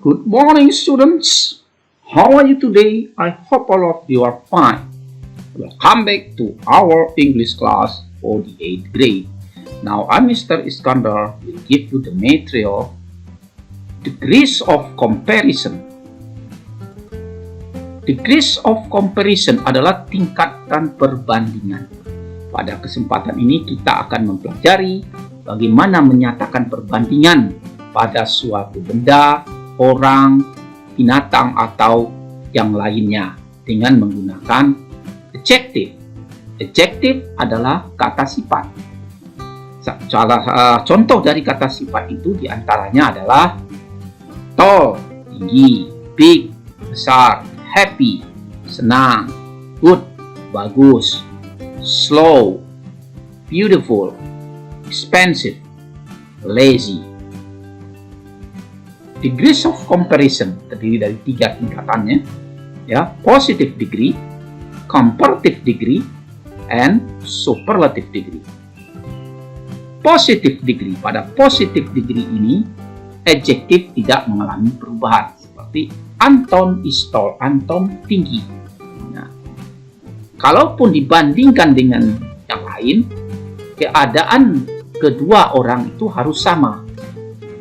Good morning, students. How are you today? I hope all of you are fine. Welcome back to our English class for the 8th grade. Now, I'm Mr. Iskandar will give you the material Degrees of Comparison. Degrees of Comparison adalah tingkatan perbandingan. Pada kesempatan ini kita akan mempelajari bagaimana menyatakan perbandingan pada suatu benda, orang, binatang, atau yang lainnya dengan menggunakan adjective. Adjective adalah kata sifat. Contoh dari kata sifat itu diantaranya adalah tall, tinggi, big, besar, happy, senang, good, bagus, slow, beautiful, expensive, lazy. Degrees of comparison terdiri dari 3 tingkatannya, ya, positive degree, comparative degree, and superlative degree. Positive degree, pada positive degree ini adjektif tidak mengalami perubahan seperti Anton is tall, Anton tinggi. Nah, kalaupun dibandingkan dengan yang lain, keadaan kedua orang itu harus sama.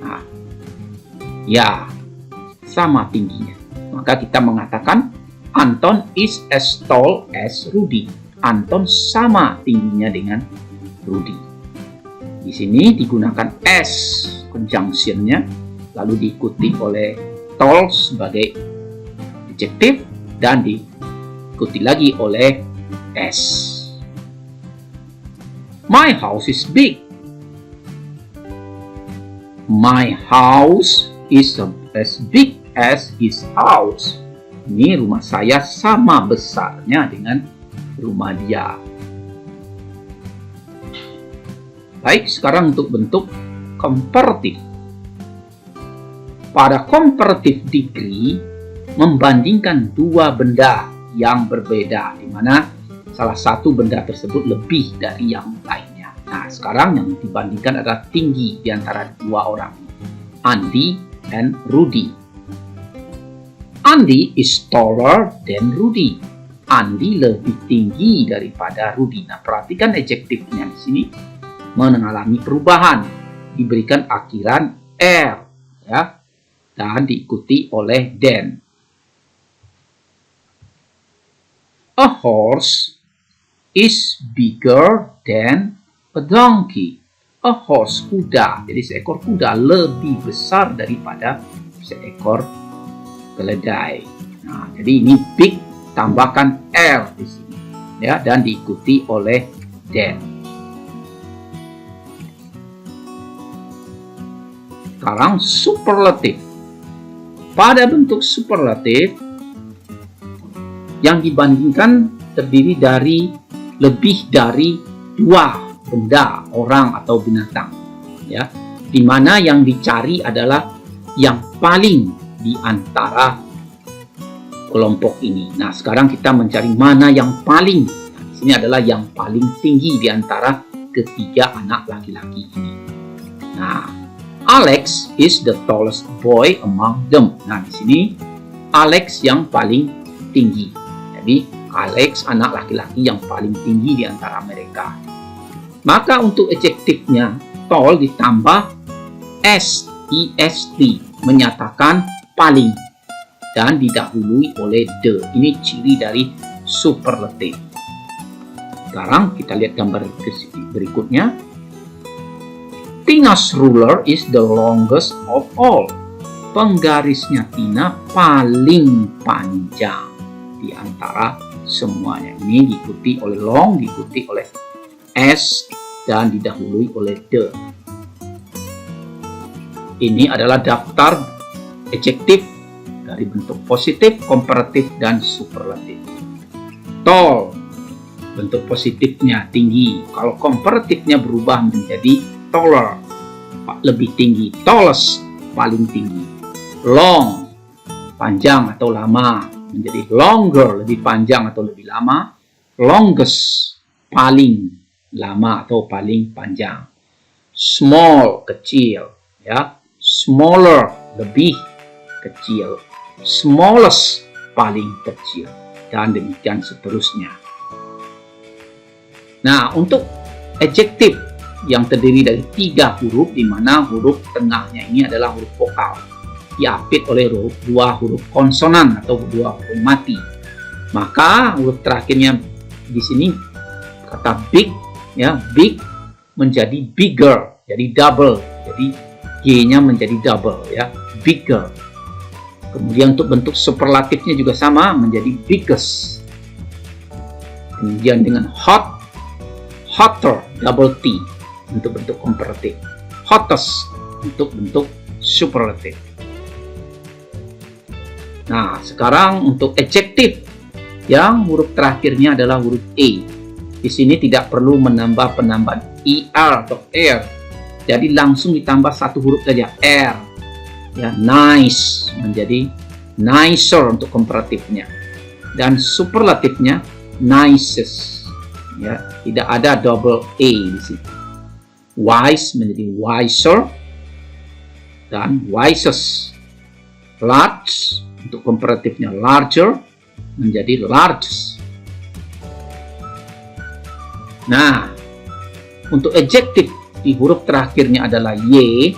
Nah, ya, sama tingginya. Maka kita mengatakan Anton is as tall as Rudy. Anton sama tingginya dengan Rudy. Di sini digunakan as conjunction-nya, lalu diikuti oleh tall sebagai adjektif dan diikuti lagi oleh as. My house is big. My house is as big as his house. Ini rumah saya sama besarnya dengan rumah dia. Baik, sekarang untuk bentuk comparative. Pada comparative degree, membandingkan dua benda yang berbeda, di mana salah satu benda tersebut lebih dari yang lainnya. Nah, sekarang yang dibandingkan adalah tinggi di antara dua orang, Andy and Rudy. Andy is taller than Rudy. Andy lebih tinggi daripada Rudy. Nah, perhatikan adjektifnya di sini mengalami perubahan, diberikan akhiran er, ya, dan diikuti oleh than. A horse is bigger than a donkey. A horse, kuda. Jadi seekor kuda lebih besar daripada seekor keledai. Nah, jadi ini big tambahkan er di sini, ya, dan diikuti oleh than. Sekarang superlatif. Pada bentuk superlatif yang dibandingkan terdiri dari lebih dari dua benda, orang atau binatang, ya, di mana yang dicari adalah yang paling di antara kelompok ini. Nah, sekarang kita mencari mana yang paling. Nah, di sini adalah yang paling tinggi di antara ketiga anak laki-laki ini. Nah, Alex is the tallest boy among them. Nah, di sini Alex yang paling tinggi. Jadi, Alex anak laki-laki yang paling tinggi di antara mereka. Maka untuk adjektifnya, tall ditambah est, menyatakan paling, dan didahului oleh the. Ini ciri dari superlatif. Sekarang kita lihat gambar berikutnya. Tina's ruler is the longest of all. Penggarisnya Tina paling panjang di antara semuanya. Ini diikuti oleh long, diikuti oleh s, dan didahului oleh the. Ini adalah daftar adjektif dari bentuk positif, komparatif, dan superlatif. Tall, bentuk positifnya tinggi. Kalau komparatifnya berubah menjadi taller, lebih tinggi. Tallest, paling tinggi. Long, panjang atau lama, menjadi longer, lebih panjang atau lebih lama. Longest, paling lama atau paling panjang. Small, kecil, ya. Smaller, lebih kecil, smallest paling kecil, dan demikian seterusnya. Nah, untuk adjektif yang terdiri dari 3 huruf, di mana huruf tengahnya ini adalah huruf vokal, diapit oleh 2 huruf konsonan atau 2 huruf mati. Maka huruf terakhirnya di sini kata big, ya, big menjadi bigger, jadi double, jadi G-nya menjadi double, ya, bigger. Kemudian untuk bentuk superlatifnya juga sama, menjadi biggest. Kemudian dengan hot, hotter, double T untuk bentuk komparatif, hottest untuk bentuk superlatif. Nah, sekarang untuk adjektif yang huruf terakhirnya adalah huruf E. Di sini tidak perlu menambah penambahan ER atau R. Jadi langsung ditambah 1 huruf saja, R. Ya, nice menjadi nicer untuk komparatifnya. Dan superlatifnya nicest. Ya, tidak ada double A di sini. Wise menjadi wiser dan wisest. Large untuk komparatifnya larger menjadi largest. Nah, untuk adjektif di huruf terakhirnya adalah Y,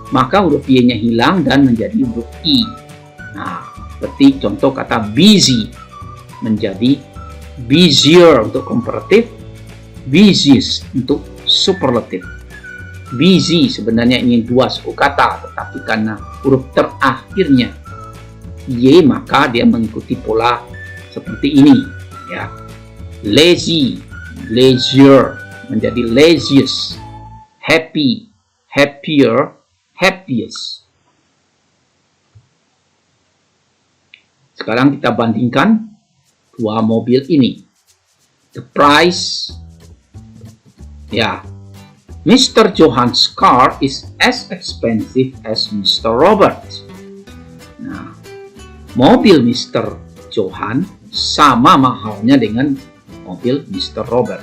maka huruf Y-nya hilang dan menjadi huruf I. Nah, seperti contoh kata busy menjadi busier untuk komparatif, busiest untuk superlatif. Busy sebenarnya ini 2 suku kata, tetapi karena huruf terakhirnya Y, maka dia mengikuti pola seperti ini, ya. Lazy, leisure menjadi laziest. Happy, happier, happiest. Sekarang kita bandingkan 2 mobil ini. The price, ya, Mr. Johan's car is as expensive as Mr. Robert's. Nah, mobil Mr. Johan sama mahalnya dengan mobil Mr. Robert.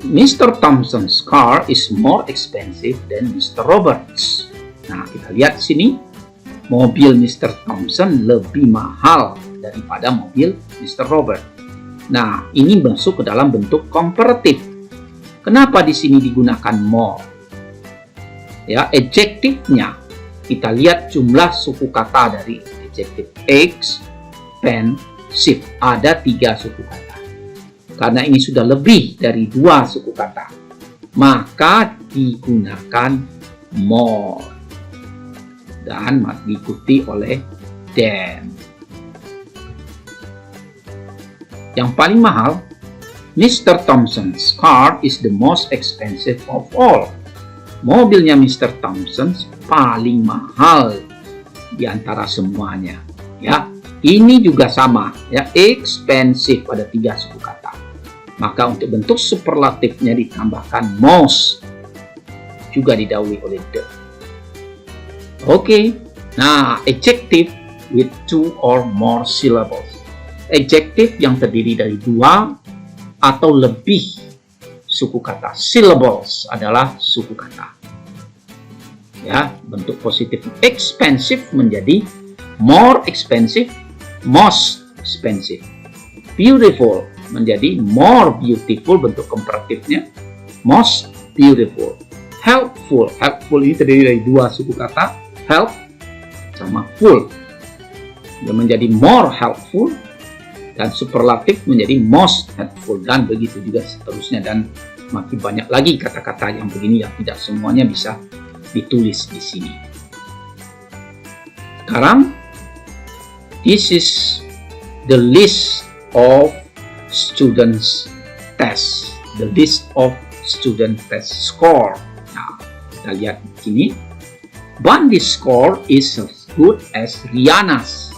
Mr. Thompson's car is more expensive than Mr. Robert's. Nah, kita lihat sini, mobil Mr. Thompson lebih mahal daripada mobil Mr. Robert. Nah, ini masuk ke dalam bentuk komparatif. Kenapa di sini digunakan more? Ya, adjektifnya kita lihat jumlah suku kata dari adjektif expensive. Ada 3 suku kata. Karena ini sudah lebih dari 2 suku kata, maka digunakan more dan diikuti oleh than. Yang paling mahal, Mr. Thompson's car is the most expensive of all. Mobilnya Mr. Thompson paling mahal di antara semuanya. Ya, ini juga sama, ya, expensive pada 3 suku kata. Maka untuk bentuk superlatifnya ditambahkan most, juga didahului oleh the. Oke, nah, adjective with 2 or more syllables. Adjektif yang terdiri dari 2 atau lebih suku kata. Syllables adalah suku kata. Ya, bentuk positif expensive menjadi more expensive, most expensive. Beautiful menjadi more beautiful, bentuk komparatifnya most beautiful. Helpful, helpful ini terdiri dari 2 suku kata, help sama full. Dia menjadi more helpful, dan superlatif menjadi most helpful, dan begitu juga seterusnya, dan makin banyak lagi kata-kata yang begini yang tidak semuanya bisa ditulis di sini. Sekarang, this is the list of students test, the list of student test score. Nah, kita lihat di sini. Bandi's score is as good as Rihanna's.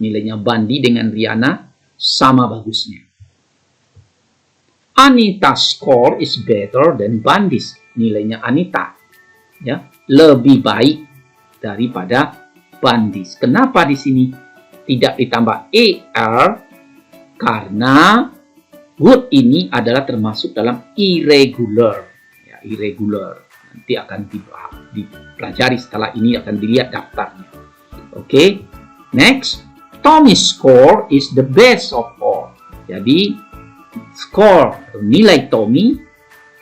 Nilainya Bandi dengan Rihanna sama bagusnya. Anita's score is better than Bandi's. Nilainya Anita, ya, lebih baik daripada Bandi's. Kenapa di sini tidak ditambah er? Karena good ini adalah termasuk dalam irregular, ya, irregular. nanti akan dipelajari setelah ini, akan dilihat daftarnya. Oke, next, Tommy's score is the best of all. Jadi skor nilai Tommy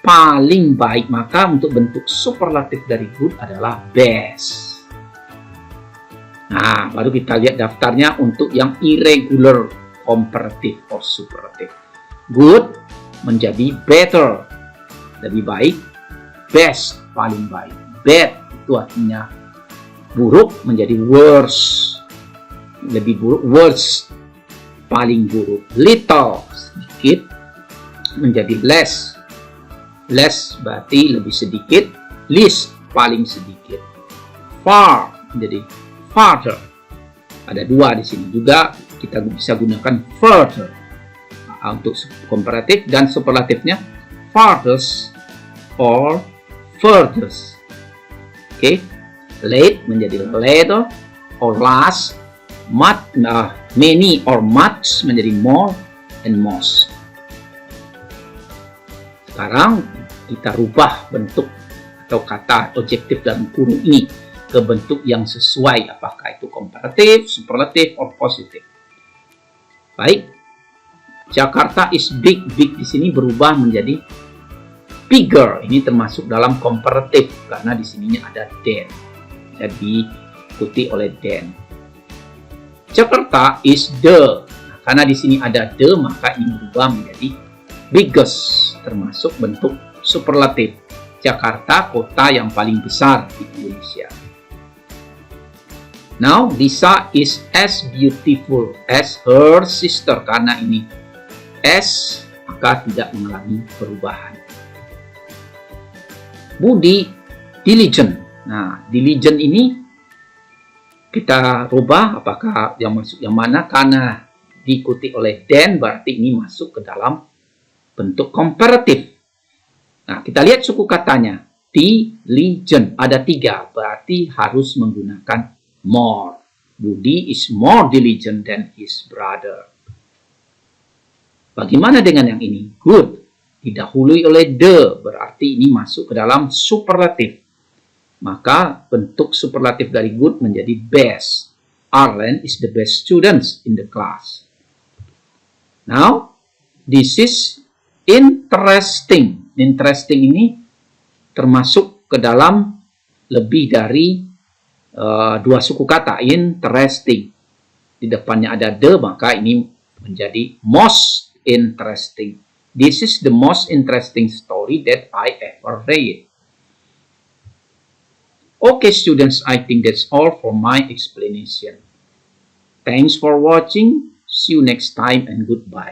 paling baik, maka untuk bentuk superlatif dari good adalah best. Nah, baru kita lihat daftarnya untuk yang irregular comparative or superlative. Good menjadi better, lebih baik. Best, paling baik. Bad itu artinya buruk, menjadi worse, lebih buruk. Worse, paling buruk. Little, sedikit, menjadi less. Less berarti lebih sedikit. Least, paling sedikit. Far menjadi farther. Ada dua di sini juga, kita bisa gunakan further untuk komparatif, dan superlatifnya farthest or furthest. Oke, late menjadi later or last. Many or much menjadi more and most. Sekarang kita rubah bentuk atau kata adjektif dalam kurung ini ke bentuk yang sesuai, apakah itu komparatif, superlatif, or positif. Baik, Jakarta is big. Big di sini berubah menjadi bigger. Ini termasuk dalam komparatif karena di sininya ada than, jadi diikuti oleh than. Jakarta is the. Nah, karena di sini ada the, maka ini berubah menjadi biggest, termasuk bentuk superlatif. Jakarta kota yang paling besar di Indonesia. Now, Lisa is as beautiful as her sister. Karena ini as, maka tidak mengalami perubahan. Budi diligent. Nah, diligent ini kita rubah, apakah yang masuk yang mana? Karena diikuti oleh than, berarti ini masuk ke dalam bentuk komparatif. Nah, kita lihat suku katanya. Diligent. Ada 3, berarti harus menggunakan more. Budi is more diligent than his brother. Bagaimana dengan yang ini? Good. Didahului oleh the, berarti ini masuk ke dalam superlatif. Maka bentuk superlatif dari good menjadi best. Arlen is the best student in the class. Now, this is interesting. Interesting ini termasuk ke dalam lebih dari 2 suku kata. Interesting. Di depannya ada the, maka ini menjadi most interesting. This is the most interesting story that I ever read. Okay, students, I think that's all for my explanation. Thanks for watching. See you next time and goodbye.